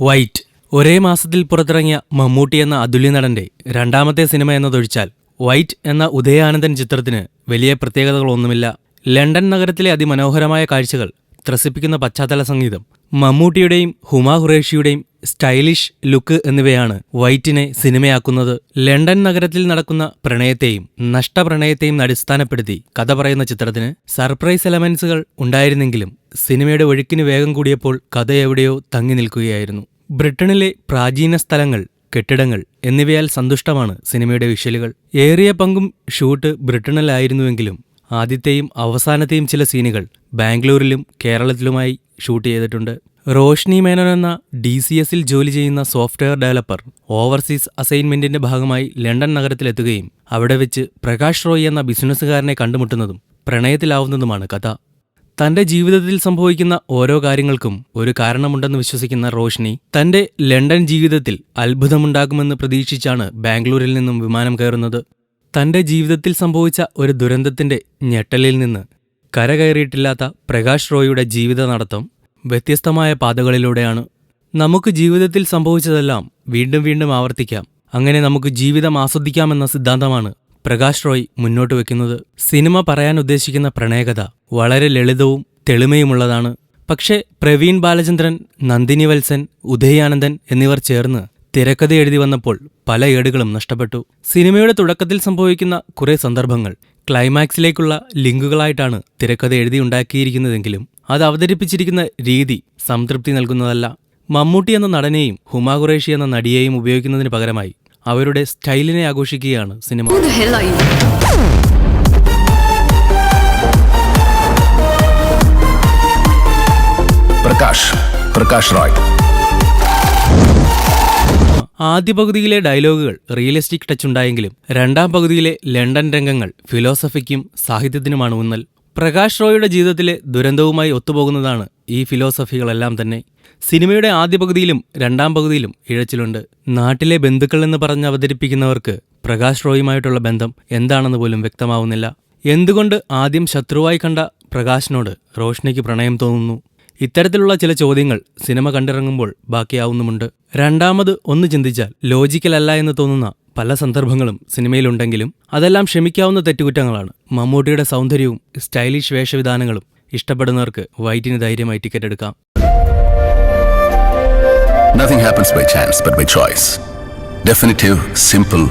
White. ഒരേ മാസത്തിൽ പുറത്തിറങ്ങിയ മമ്മൂട്ടി എന്ന അതുല്യ നടന്റെ രണ്ടാമത്തെ സിനിമ എന്നതൊഴിച്ചാൽ വൈറ്റ് എന്ന ഉദയാനന്ദൻ ചിത്രത്തിന് വലിയ പ്രത്യേകതകളൊന്നുമില്ല. ലണ്ടൻ നഗരത്തിലെ അതിമനോഹരമായ കാഴ്ചകൾ, ത്രസിപ്പിക്കുന്ന പശ്ചാത്തല സംഗീതം, മമ്മൂട്ടിയുടെയും ഹുമാ ഖുറേഷിയുടെയും സ്റ്റൈലിഷ് ലുക്ക് എന്നിവയാണ് വൈറ്റിനെ സിനിമയാക്കുന്നത്. ലണ്ടൻ നഗരത്തിൽ നടക്കുന്ന പ്രണയത്തെയും നഷ്ടപ്രണയത്തെയും അടിസ്ഥാനപ്പെടുത്തി കഥ പറയുന്ന ചിത്രത്തിന് സർപ്രൈസ് എലമെന്റ്സുകൾ ഉണ്ടായിരുന്നെങ്കിലും സിനിമയുടെ ഒഴുക്കിന് വേഗം കൂടിയപ്പോൾ കഥ എവിടെയോ തങ്ങി നിൽക്കുകയായിരുന്നു. ബ്രിട്ടനിലെ പ്രാചീന സ്ഥലങ്ങൾ, കെട്ടിടങ്ങൾ എന്നിവയാൽ സന്തുഷ്ടമാണ് സിനിമയുടെ വിഷ്വലുകൾ. ഏറിയ പങ്കും ഷൂട്ട് ബ്രിട്ടനിലായിരുന്നുവെങ്കിലും ആദ്യത്തെയും അവസാനത്തെയും ചില സീനുകൾ ബാംഗ്ലൂരിലും കേരളത്തിലുമായി ഷൂട്ട് ചെയ്തിട്ടുണ്ട്. റോഷ്നി മേനോൻ എന്ന DCSൽ ജോലി ചെയ്യുന്ന സോഫ്റ്റ്വെയർ ഡെവലപ്പർ ഓവർസീസ് അസൈൻമെന്റിന്റെ ഭാഗമായി ലണ്ടൻ നഗരത്തിലെത്തുകയും അവിടെ വെച്ച് പ്രകാശ് റോയ് എന്ന ബിസിനസ്സുകാരനെ കണ്ടുമുട്ടുന്നതും പ്രണയത്തിലാവുന്നതുമാണ് കഥ. തന്റെ ജീവിതത്തിൽ സംഭവിക്കുന്ന ഓരോ കാര്യങ്ങൾക്കും ഒരു കാരണമുണ്ടെന്ന് വിശ്വസിക്കുന്ന റോഷ്നി തന്റെ ലണ്ടൻ ജീവിതത്തിൽ അത്ഭുതമുണ്ടാകുമെന്ന് പ്രതീക്ഷിച്ചാണ് ബാംഗ്ലൂരിൽ നിന്നും വിമാനം കയറുന്നത്. തന്റെ ജീവിതത്തിൽ സംഭവിച്ച ഒരു ദുരന്തത്തിന്റെ ഞെട്ടലിൽ നിന്ന് കരകയറിയിട്ടില്ലാത്ത പ്രകാശ് റോയിയുടെ ജീവിത നടത്തം വ്യത്യസ്തമായ പാതകളിലൂടെയാണ്. നമുക്ക് ജീവിതത്തിൽ സംഭവിച്ചതെല്ലാം വീണ്ടും വീണ്ടും ആവർത്തിക്കാം, അങ്ങനെ നമുക്ക് ജീവിതം ആസ്വദിക്കാമെന്ന സിദ്ധാന്തമാണ് പ്രകാശ് റോയ് മുന്നോട്ട് വെക്കുന്നത്. സിനിമ പറയാൻ ഉദ്ദേശിക്കുന്ന പ്രണയകഥ വളരെ ലളിതവും തെളിമയുമുള്ളതാണ്. പക്ഷേ പ്രവീൺ ബാലചന്ദ്രൻ, നന്ദിനി വത്സൻ, ഉദയാനന്ദൻ എന്നിവർ ചേർന്ന് തിരക്കഥ എഴുതി വന്നപ്പോൾ പല ഏടുകളും നഷ്ടപ്പെട്ടു. സിനിമയുടെ തുടക്കത്തിൽ സംഭവിക്കുന്ന കുറെ സന്ദർഭങ്ങൾ ക്ലൈമാക്സിലേക്കുള്ള ലിങ്കുകളായിട്ടാണ് തിരക്കഥ എഴുതിയുണ്ടാക്കിയിരിക്കുന്നതെങ്കിലും അത് അവതരിപ്പിച്ചിരിക്കുന്ന രീതി സംതൃപ്തി നൽകുന്നതല്ല. മമ്മൂട്ടി എന്ന നടനെയും ഹുമാ ഖുറേഷി എന്ന നടിയെയും ഉപയോഗിക്കുന്നതിന് പകരമായി അവരുടെ സ്റ്റൈലിനെ ആഘോഷിക്കുകയാണ് സിനിമ. പ്രകാശ് റോയ്. ആദ്യ പകുതിയിലെ ഡയലോഗുകൾ റിയലിസ്റ്റിക് ടച്ചുണ്ടായെങ്കിലും രണ്ടാം പകുതിയിലെ ലണ്ടൻ രംഗങ്ങൾ ഫിലോസഫിക്കും സാഹിത്യത്തിനുമാണ് ഊന്നൽ. പ്രകാശ് റോയിയുടെ ജീവിതത്തിലെ ദുരന്തവുമായി ഒത്തുപോകുന്നതാണ് ഈ ഫിലോസഫികളെല്ലാം തന്നെ. സിനിമയുടെ ആദ്യ പകുതിയിലും രണ്ടാം പകുതിയിലും ഇഴച്ചിലുണ്ട്. നാട്ടിലെ ബന്ധുക്കൾ എന്ന് പറഞ്ഞ് അവതരിപ്പിക്കുന്നവർക്ക് പ്രകാശ് റോയുമായിട്ടുള്ള ബന്ധം എന്താണെന്ന് പോലും വ്യക്തമാവുന്നില്ല. എന്തുകൊണ്ട് ആദ്യം ശത്രുവായി കണ്ട പ്രകാശിനോട് റോഷ്നിക്ക് പ്രണയം തോന്നുന്നു? ഇത്തരത്തിലുള്ള ചില ചോദ്യങ്ങൾ സിനിമ കണ്ടിറങ്ങുമ്പോൾ ബാക്കിയാവുന്നുമുണ്ട്. രണ്ടാമത് ഒന്ന് ചിന്തിച്ചാൽ ലോജിക്കലല്ല എന്ന് തോന്നുന്ന പല സന്ദർഭങ്ങളും സിനിമയിലുണ്ടെങ്കിലും അതെല്ലാം ക്ഷമിക്കാവുന്ന തെറ്റുകുറ്റങ്ങളാണ്. മമ്മൂട്ടിയുടെ സൗന്ദര്യവും സ്റ്റൈലിഷ് വേഷവിധാനങ്ങളും ഇഷ്ടപ്പെടുന്നവർക്ക് വൈറ്റിന് ധൈര്യമായി ടിക്കറ്റ് എടുക്കാം. Nothing happens by chance but by choice. Definitive, simple